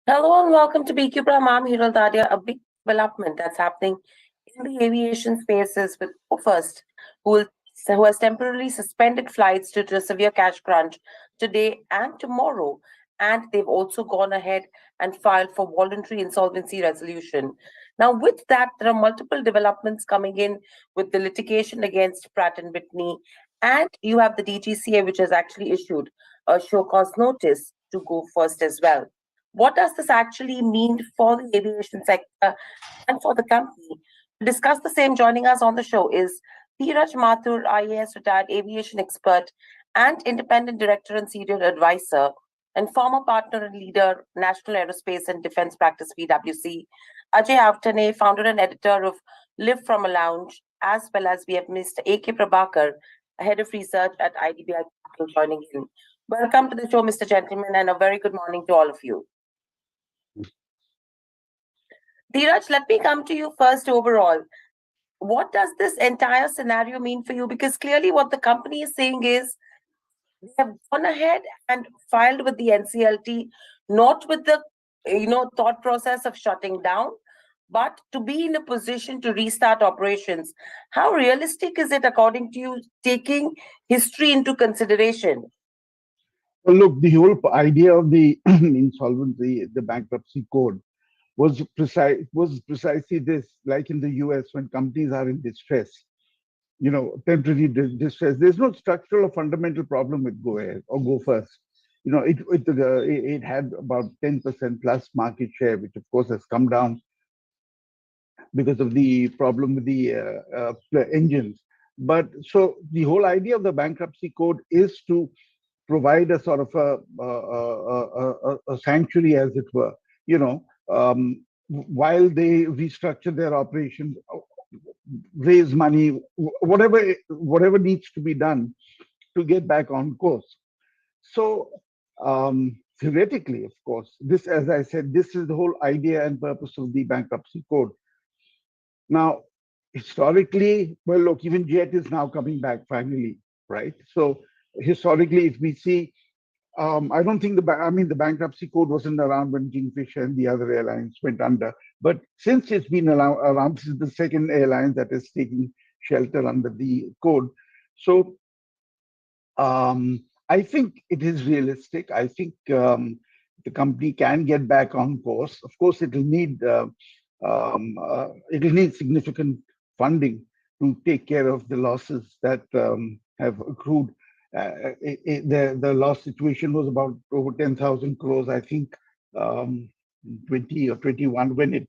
Hello and welcome to BQ Prime. I'm Hiral Dadia. A big development that's happening in the aviation spaces with First, who has temporarily suspended flights due to a severe cash crunch today and tomorrow. And they've also gone ahead and filed for voluntary insolvency resolution. Now, with that, there are multiple developments coming in with the litigation against Pratt and Whitney, and you have the DGCA, which has actually issued a show cause notice to Go First as well. What does this actually mean for the aviation sector and for the company? To discuss the same, joining us on the show is Dhiraj Mathur, IAS retired aviation expert and independent director and senior advisor, and former partner and leader, National Aerospace and Defense Practice PwC. Ajay Awtaney, founder and editor of Live from a Lounge, as well as we have Mr. A.K. Prabhakar, head of research at IDBI Capital, joining in. Welcome to the show, Mr. Gentleman, and a very good morning to all of you. Dheeraj, let me come to you first overall. What does this entire scenario mean for you? Because clearly what the company is saying is they have gone ahead and filed with the NCLT, not with the thought process of shutting down, but to be in a position to restart operations. How realistic is it, according to you, taking history into consideration? Well, look, the whole idea of the insolvency, the bankruptcy code, was precisely this. Like in the US, when companies are in distress, temporary distress, there's no structural or fundamental problem with Go Ahead or Go First. It had about 10% plus market share, which of course has come down because of the problem with the engines. But so the whole idea of the bankruptcy code is to provide a sort of a sanctuary, as it were, while they restructure their operations, raise money, whatever needs to be done to get back on course. So theoretically, of course, this, as I said, this is the whole idea and purpose of the bankruptcy code. Now, historically, well, look, even Jet is now coming back finally, right? So historically, if we see, I don't think the bankruptcy code wasn't around when Kingfisher and the other airlines went under. But since it's been around, this is the second airline that is taking shelter under the code. So I think it is realistic. I think the company can get back on course. Of course, it'll need significant funding to take care of the losses that have accrued. The loss situation was about over 10,000 crores, I think, 20 or 21 when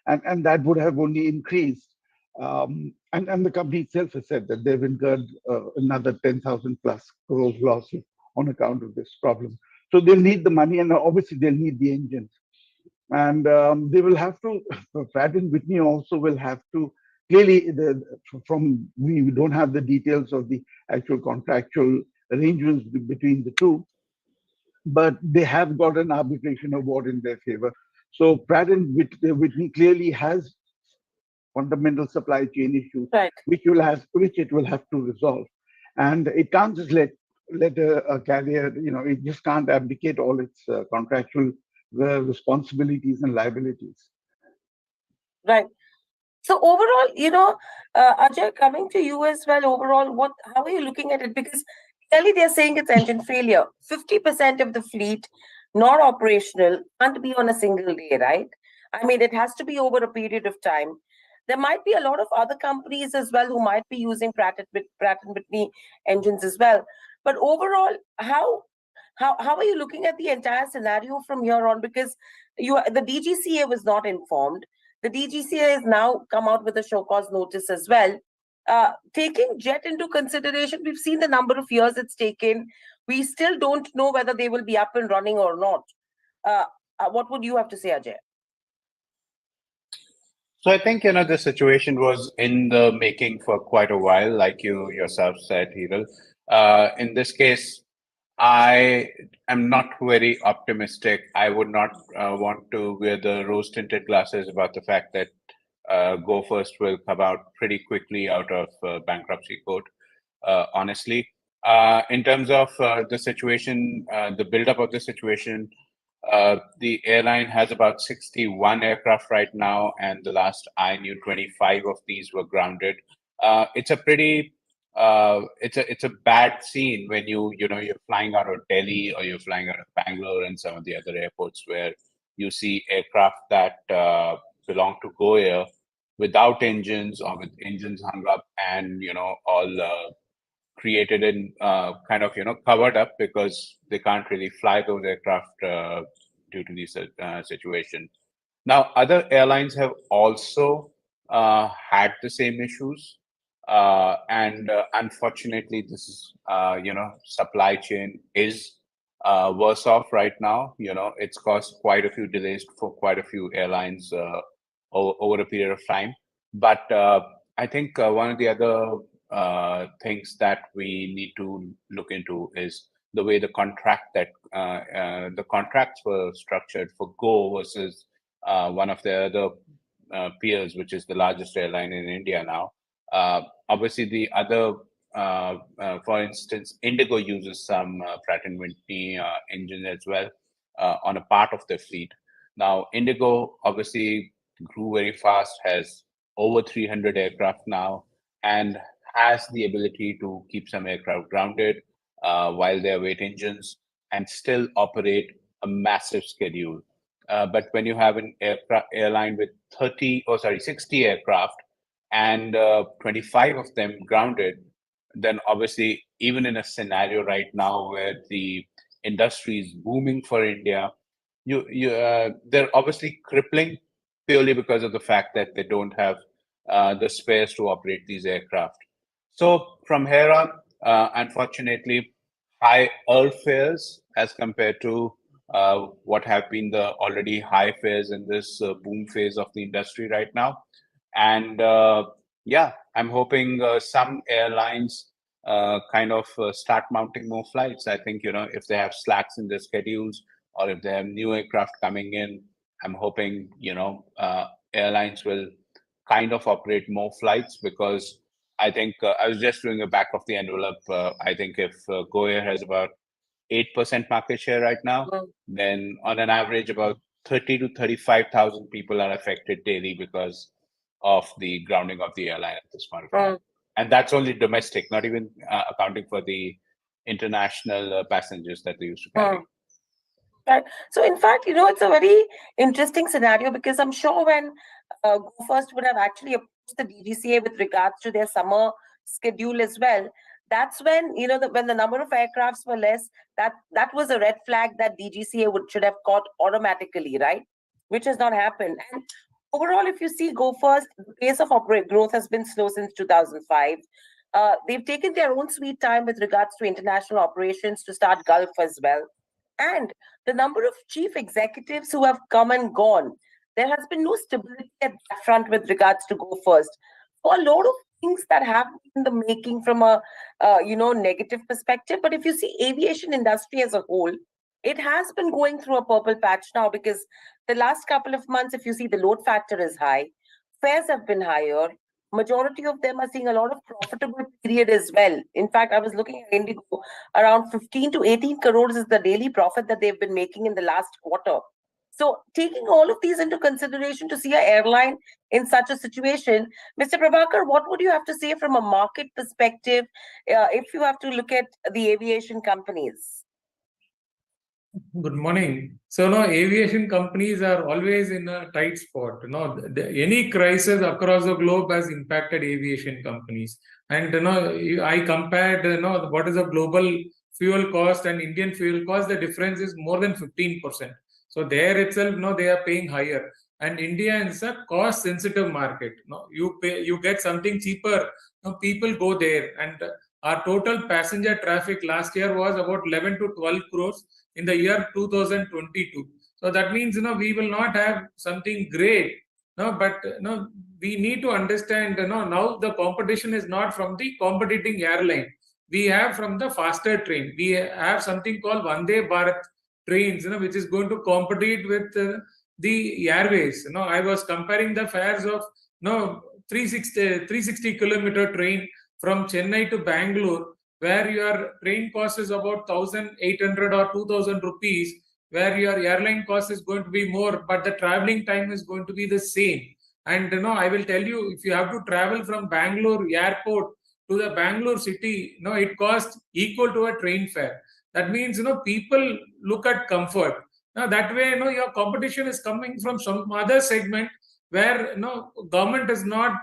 and that would have only increased. And the company itself has said that they've incurred another 10,000 plus crores losses on account of this problem. So they'll need the money, and obviously they'll need the engines. And they will have to, Pratt and Whitney also will have to, clearly, we don't have the details of the actual contractual arrangements between the two, but they have got an arbitration award in their favor. So Pratt and Whitney clearly has fundamental supply chain issues, Right. which it will have to resolve, and it can't just let a carrier, it just can't abdicate all its contractual responsibilities and liabilities. Right. So overall, Ajay, coming to you as well, overall, how are you looking at it? Because clearly they're saying it's engine failure. 50% of the fleet not operational, can't be on a single day, right? I mean, it has to be over a period of time. There might be a lot of other companies as well who might be using Pratt and Whitney engines as well. But overall, how are you looking at the entire scenario from here on? Because the DGCA was not informed. The DGCA has now come out with a show cause notice as well. Taking Jet into consideration, we've seen the number of years it's taken. We still don't know whether they will be up and running or not. What would you have to say, Ajay? So I think, the situation was in the making for quite a while, like you yourself said, Hiral. In this case, I am not very optimistic. I would not want to wear the rose-tinted glasses about the fact that Go First will come out pretty quickly out of bankruptcy code, honestly. In terms of the situation, the build-up of the situation, The airline has about 61 aircraft right now, and the last I knew, 25 of these were grounded. It's a pretty it's a bad scene when you're flying out of Delhi or you're flying out of Bangalore and some of the other airports where you see aircraft that belong to Go Air without engines or with engines hung up and all created and kind of covered up because they can't really fly those aircraft due to this situation. Now, other airlines have also had the same issues, and unfortunately, this is supply chain is worse off right now. It's caused quite a few delays for quite a few airlines over a period of time. But I think one of the other things that we need to look into is the way the contracts were structured for Go versus one of the other peers, which is the largest airline in India now. Obviously, the other, for instance, Indigo uses some Pratt & Whitney engine as well on a part of their fleet. Now, Indigo obviously grew very fast, has over 300 aircraft now, and has the ability to keep some aircraft grounded while they await engines and still operate a massive schedule. But when you have an airline with 60 aircraft and 25 of them grounded, then obviously, even in a scenario right now where the industry is booming for India, they're obviously crippling purely because of the fact that they don't have the spares to operate these aircraft. So from here on, unfortunately, high fares as compared to what have been the already high fares in this boom phase of the industry right now. And yeah, I'm hoping some airlines kind of start mounting more flights. I think, if they have slacks in their schedules or if they have new aircraft coming in, I'm hoping, airlines will kind of operate more flights because I think I was just doing a back of the envelope. I think if Go Air has about 8% market share right now, then on an average, about 30 to 35,000 people are affected daily because of the grounding of the airline at this point of time. And that's only domestic, not even accounting for the international passengers that they used to carry. Right. So, in fact, it's a very interesting scenario because I'm sure when Go First would have actually approached the DGCA with regards to their summer schedule as well, that's when, when the number of aircrafts were less, that was a red flag that DGCA should have caught automatically, right? Which has not happened. And overall, if you see Go First, the pace of growth has been slow since 2005. They've taken their own sweet time with regards to international operations to start Gulf as well. And the number of chief executives who have come and gone, there has been no stability at that front with regards to Go First. So a lot of things that have been in the making from a negative perspective. But if you see aviation industry as a whole, it has been going through a purple patch now because the last couple of months, if you see, the load factor is high, fares have been higher. Majority of them are seeing a lot of profitable period as well. In fact, I was looking at Indigo, around 15 to 18 crores is the daily profit that they've been making in the last quarter. So taking all of these into consideration to see an airline in such a situation, Mr. Prabhakar, what would you have to say from a market perspective if you have to look at the aviation companies? Good morning. So, aviation companies are always in a tight spot. Any crisis across the globe has impacted aviation companies. And, I compared, what is the global fuel cost and Indian fuel cost, the difference is more than 15%. So, there itself, they are paying higher. And India is a cost-sensitive market. You get something cheaper, people go there. And our total passenger traffic last year was about 11 to 12 crores in the year 2022. So that means, we will not have something great. But we need to understand, now the competition is not from the competing airline. We have from the faster train. We have something called Vande Bharat trains, which is going to compete with the airways. I was comparing the fares of 360 kilometer train from Chennai to Bangalore, where your train cost is about 1,800 or 2,000 rupees, where your airline cost is going to be more, but the traveling time is going to be the same. And I will tell you, if you have to travel from Bangalore airport to the Bangalore city, it costs equal to a train fare. That means, people look at comfort. Now that way, your competition is coming from some other segment where, government is not,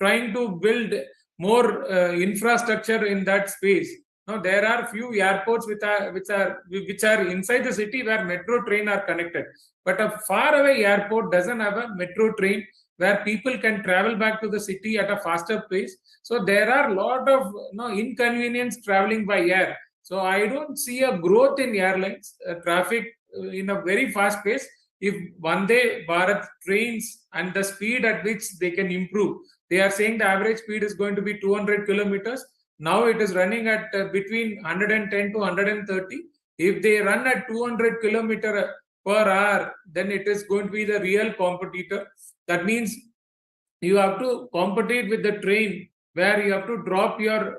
trying to build more infrastructure in that space. Now there are few airports which are inside the city where metro train are connected, but a far away airport doesn't have a metro train where people can travel back to the city at a faster pace. So there are a lot of inconvenience traveling by air. So I don't see a growth in airlines traffic in a very fast pace. If Vande Bharat trains and the speed at which they can improve, they are saying the average speed is going to be 200 kilometers. Now it is running at between 110 to 130. If they run at 200 kilometer per hour, then it is going to be the real competitor. That means you have to compete with the train, where you have to drop your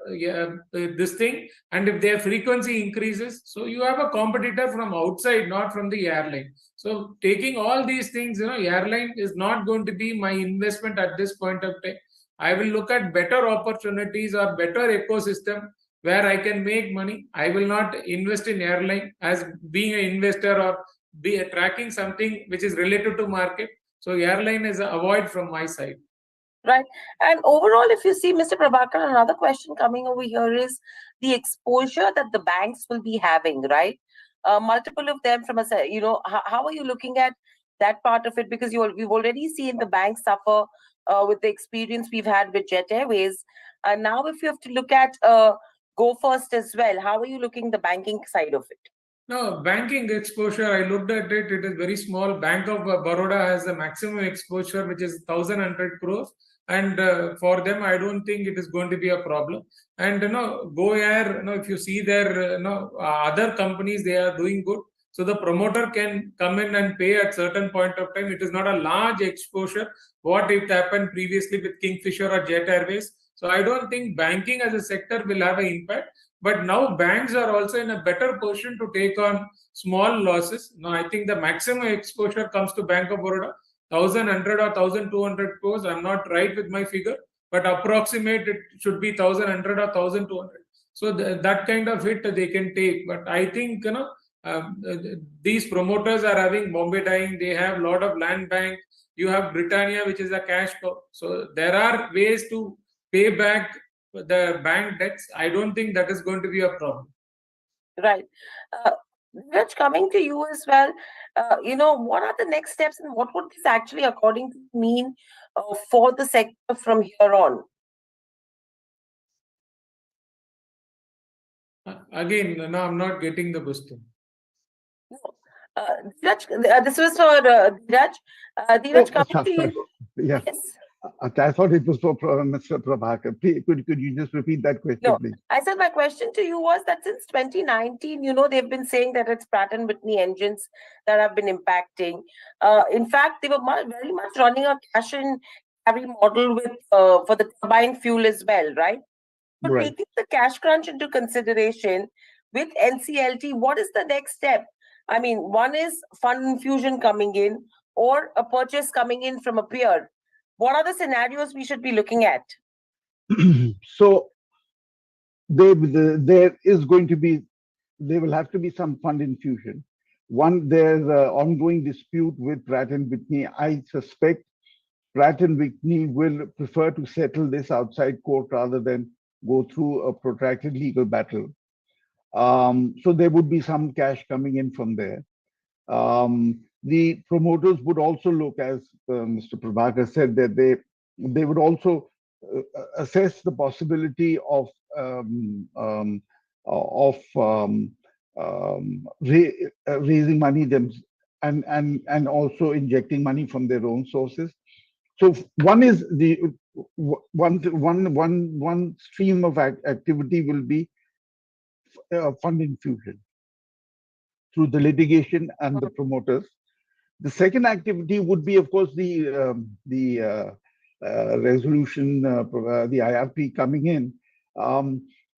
this thing, and if their frequency increases, so you have a competitor from outside, not from the airline. So taking all these things, airline is not going to be my investment at this point of time. I will look at better opportunities or better ecosystem where I can make money. I will not invest in airline as being an investor or be tracking something which is related to market. So airline is a avoid from my side. Right. And overall, if you see, Mr. Prabhakar, another question coming over here is the exposure that the banks will be having, right? Multiple of them from how are you looking at that part of it? Because we've already seen the banks suffer with the experience we've had with Jet Airways. And now if you have to look at Go First as well, how are you looking the banking side of it? No, banking exposure, I looked at it, it is very small. Bank of Baroda has a maximum exposure, which is 1,100 crores. And for them, I don't think it is going to be a problem. And, Go Air, if you see their, other companies, they are doing good. So the promoter can come in and pay at certain point of time. It is not a large exposure. What it happened previously with Kingfisher or Jet Airways. So I don't think banking as a sector will have an impact. But now banks are also in a better position to take on small losses. Now I think the maximum exposure comes to Bank of Baroda, 1,100 or 1,200 crores. I'm not right with my figure, but approximate it should be 1,100 or 1,200. So that kind of hit they can take. But I think these promoters are having Bombay Dyeing. They have a lot of land bank. You have Britannia, which is a cash cow. So there are ways to pay back the bank debts. I don't think that is going to be a problem. Right. Raj, coming to you as well, what are the next steps and what would this actually, according to you, mean for the sector from here on? Again, no, I'm not getting the question. Dhiraj, this was for Dhiraj. Dhiraj, coming to you. Yeah. Yes. I thought it was for Mr. Prabhakar. Please, could you just repeat that question, No, please? I said my question to you was that since 2019, they've been saying that it's Pratt and Whitney engines that have been impacting. In fact, they were very much running a cash and carry model with for the turbine fuel as well, right? So Right. taking the cash crunch into consideration with NCLT, what is the next step? I mean, one is fund infusion coming in or a purchase coming in from a peer. What are the scenarios we should be looking at? So there will have to be some fund infusion. One, there's an ongoing dispute with Pratt and Whitney. I suspect Pratt and Whitney will prefer to settle this outside court rather than go through a protracted legal battle. So there would be some cash coming in from there. The promoters would also look, as Mr. Prabhakar said, that they would also assess the possibility of raising money and also injecting money from their own sources. So one is the one stream of activity will be fund infusion through the litigation and the promoters. The second activity would be, of course, the resolution, the IRP coming in.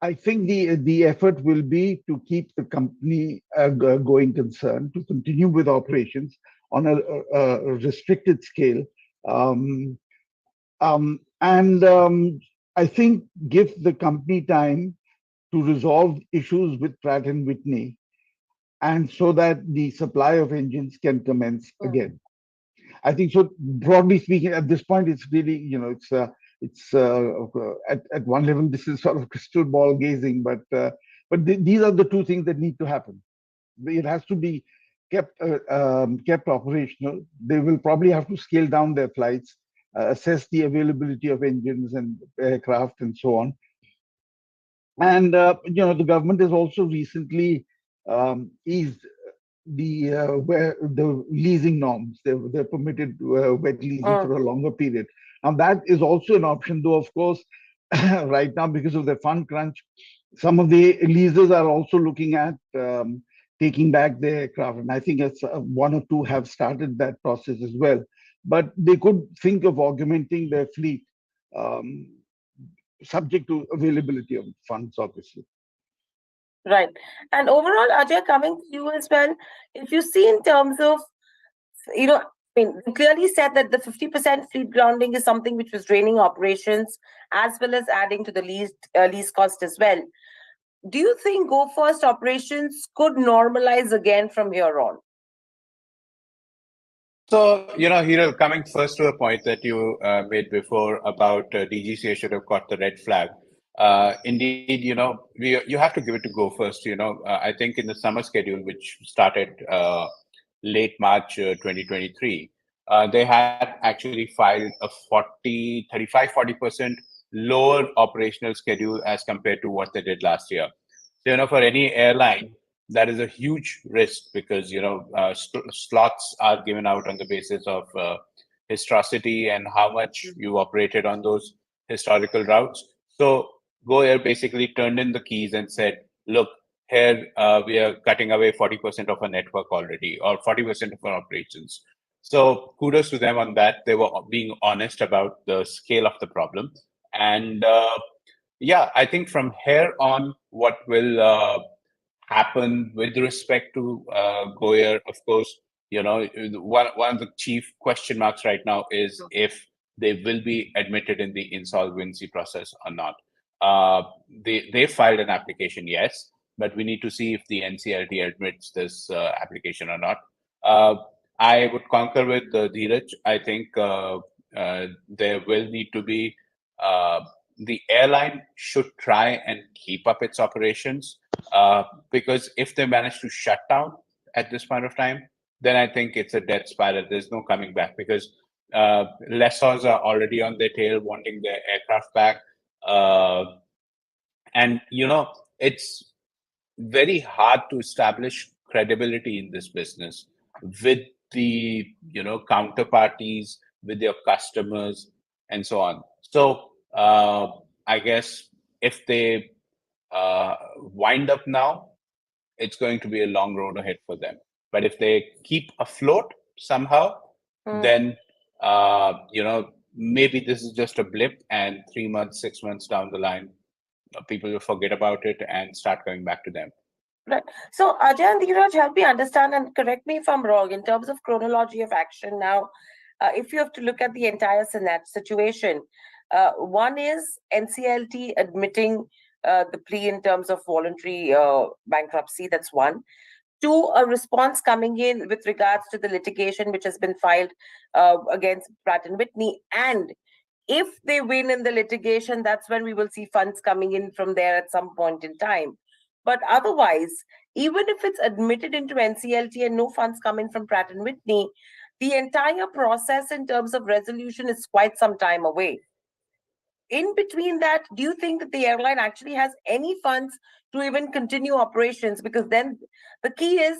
I think the effort will be to keep the company going concern, to continue with operations on a restricted scale. Um, and I think give the company time to resolve issues with Pratt and Whitney, and so that the supply of engines can commence again. I think so. Broadly speaking, at this point, it's really, at one level, this is sort of crystal ball gazing, but these are the two things that need to happen. It has to be kept operational. They will probably have to scale down their flights, assess the availability of engines and aircraft, and so on. And the government has also recently eased where the leasing norms. They're permitted wet leasing for a longer period. Now that is also an option, though of course, right now because of the fund crunch, some of the leasers are also looking at taking back their aircraft, and I think it's one or two have started that process as well. But they could think of augmenting their fleet, um, subject to availability of funds, obviously. Right. And overall, Ajay, coming to you as well, if you see in terms of, I mean, you clearly said that the 50% fleet grounding is something which was draining operations as well as adding to the lease cost as well. Do you think Go First operations could normalize again from here on? So, Hiral, coming first to a point that you made before about DGCA should have got the red flag. Indeed, you have to give it to Go First. I think in the summer schedule, which started late March 2023, they had actually filed a 40% lower operational schedule as compared to what they did last year. So, for any airline, that is a huge risk because slots are given out on the basis of historicity and how much you operated on those historical routes. So Go Air basically turned in the keys and said, look, here we are cutting away 40% of our network already, or 40% of our operations. So kudos to them on that. They were being honest about the scale of the problem. And I think from here on, what will happen with respect to Go Air, of course, one of the chief question marks right now is if they will be admitted in the insolvency process or not. They filed an application, yes, but we need to see if the NCLT admits this application or not. I would concur with Dhiraj. I think there will need to be the airline should try and keep up its operations, because if they manage to shut down at this point of time, then I think it's a death spiral. There's no coming back because lessors are already on their tail wanting their aircraft back. And, it's very hard to establish credibility in this business with the, counterparties, with your customers, and so on. So I guess if they wind up now, it's going to be a long road ahead for them. But if they keep afloat somehow, then maybe this is just a blip, and 3 months, 6 months down the line, people will forget about it and start going back to them. Right. So Ajay and Dhiraj, help me understand and correct me if I'm wrong in terms of chronology of action. Now, if you have to look at the entire situation, one is NCLT admitting the plea in terms of voluntary bankruptcy. That's one. Two, a response coming in with regards to the litigation which has been filed against Pratt and Whitney. And if they win in the litigation, that's when we will see funds coming in from there at some point in time. But otherwise, even if it's admitted into NCLT and no funds come in from Pratt and Whitney, the entire process in terms of resolution is quite some time away. In between that, do you think that the airline actually has any funds to even continue operations? Because then the key is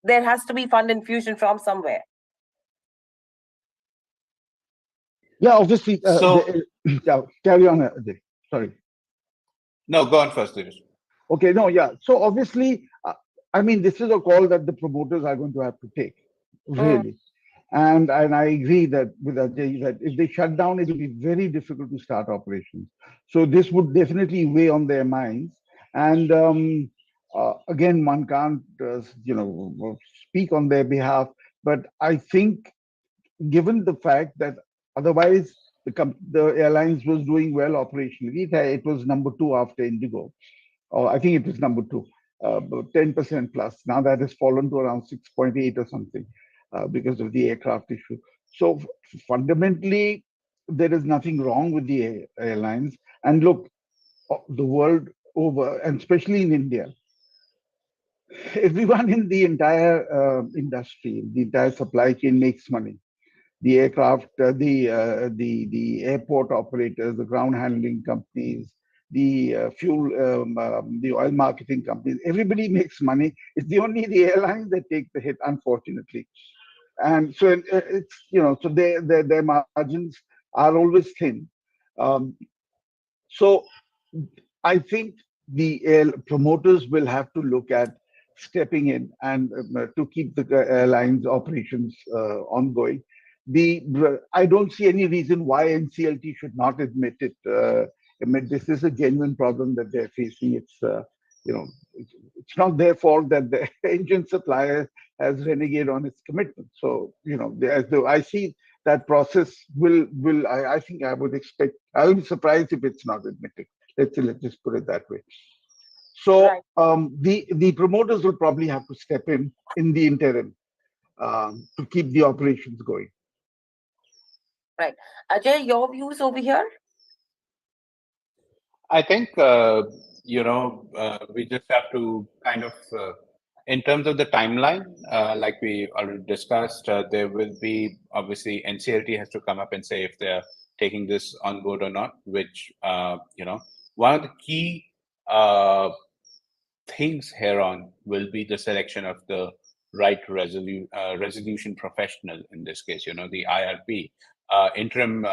there has to be fund infusion from somewhere. Yeah, obviously. Carry on, Ajay. Sorry. No, go on first, Dhiraj. Okay, no, yeah. So obviously, I mean, this is a call that the promoters are going to have to take, really. And I agree that with Ajay that if they shut down, it will be very difficult to start operations. So this would definitely weigh on their minds. And again, one can't, speak on their behalf, but I think, given the fact that otherwise the airlines was doing well operationally, it was number two after Indigo, or I think it was number two, 10% plus. Now that has fallen to around 6.8 or something because of the aircraft issue. So fundamentally, there is nothing wrong with the airlines. And look, the world over, and especially in India, everyone in the entire industry, the entire supply chain makes money. The aircraft, the airport operators, the ground handling companies, the fuel, the oil marketing companies, everybody makes money. It's the airlines that take the hit, unfortunately. And so it's, so their margins are always thin. Um, so I think the promoters will have to look at stepping in and to keep the airlines operations ongoing. I don't see any reason why NCLT should not admit it. Admit this is a genuine problem that they're facing. You know, it's not their fault that the engine supplier has renegade on its commitment. So, I see that process I think I would expect. I'll be surprised if it's not admitted. Let's just put it that way. So Right. the promoters will probably have to step in the interim to keep the operations going. Right. Ajay, your views over here? I think we just have to kind of, in terms of the timeline, like we already discussed, there will be obviously NCLT has to come up and say if they're taking this on board or not. Which one of the key things here on will be the selection of the right resolution professional. In this case, the IRP, interim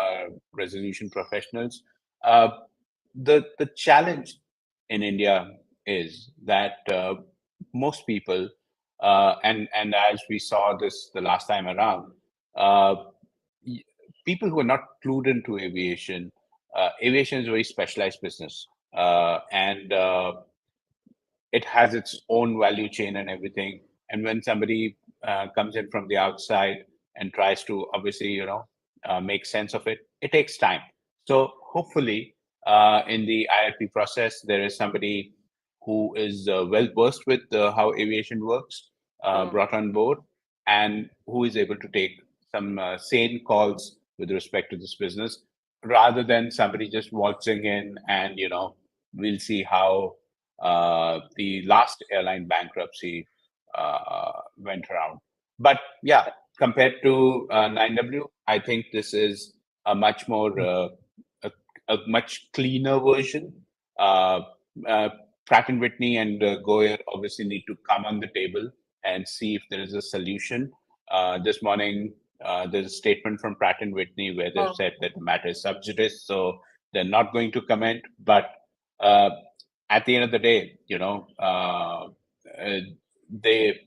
resolution professionals. Uh, the challenge in India is that most people, and as we saw this the last time around, uh, people who are not clued into aviation, aviation is a very specialized business, and it has its own value chain and everything. And when somebody comes in from the outside and tries to obviously, make sense of it, it takes time. So hopefully, in the IRP process, there is somebody who is well versed with how aviation works, brought on board, and who is able to take some sane calls with respect to this business, rather than somebody just waltzing in and we'll see how the last airline bankruptcy went around. But yeah, compared to 9W, I think this is a much more a much cleaner version. Uh, Pratt and Whitney and Goyer obviously need to come on the table and see if there is a solution. This morning, there's a statement from Pratt and Whitney where they've said that the matter is sub judice, so they're not going to comment. But at the end of the day, they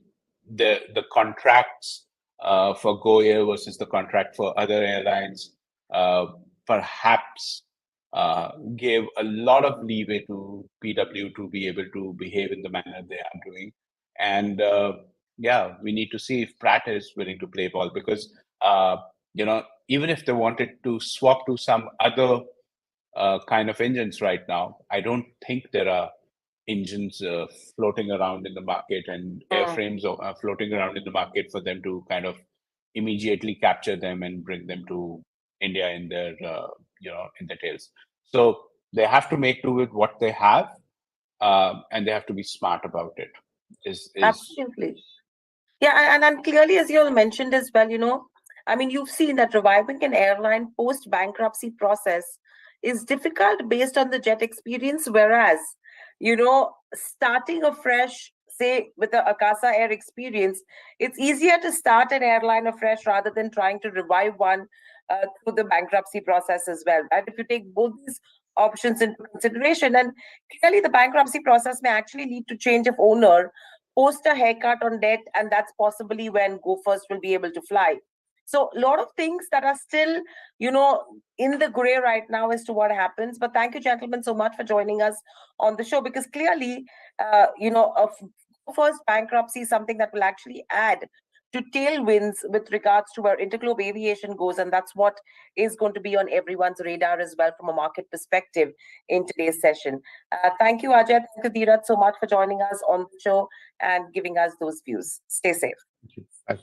the contracts for Goyer versus the contract for other airlines perhaps gave a lot of leeway to PW to be able to behave in the manner they are doing. And yeah, we need to see if Pratt is willing to play ball, because even if they wanted to swap to some other kind of engines right now, I don't think there are engines floating around in the market and airframes floating around in the market for them to kind of immediately capture them and bring them to India in their in their tails. So they have to make do with what they have, and they have to be smart about it. Absolutely. Yeah, and clearly, as you all mentioned as well, I mean, you've seen that reviving an airline post-bankruptcy process is difficult based on the jet experience, whereas, starting afresh, say, with the Akasa Air experience, it's easier to start an airline afresh rather than trying to revive one through the bankruptcy process as well. And if you take both these options into consideration, and clearly the bankruptcy process may actually lead to change of owner, post a haircut on debt, and that's possibly when Go First will be able to fly. So a lot of things that are still, in the gray right now as to what happens. But thank you, gentlemen, so much for joining us on the show, because clearly, first bankruptcy is something that will actually add to tailwinds with regards to where interglobe aviation goes. And that's what is going to be on everyone's radar as well from a market perspective in today's session. Thank you, Ajay. Thank you, Dhiraj, so much for joining us on the show and giving us those views. Stay safe. Thank you. Bye.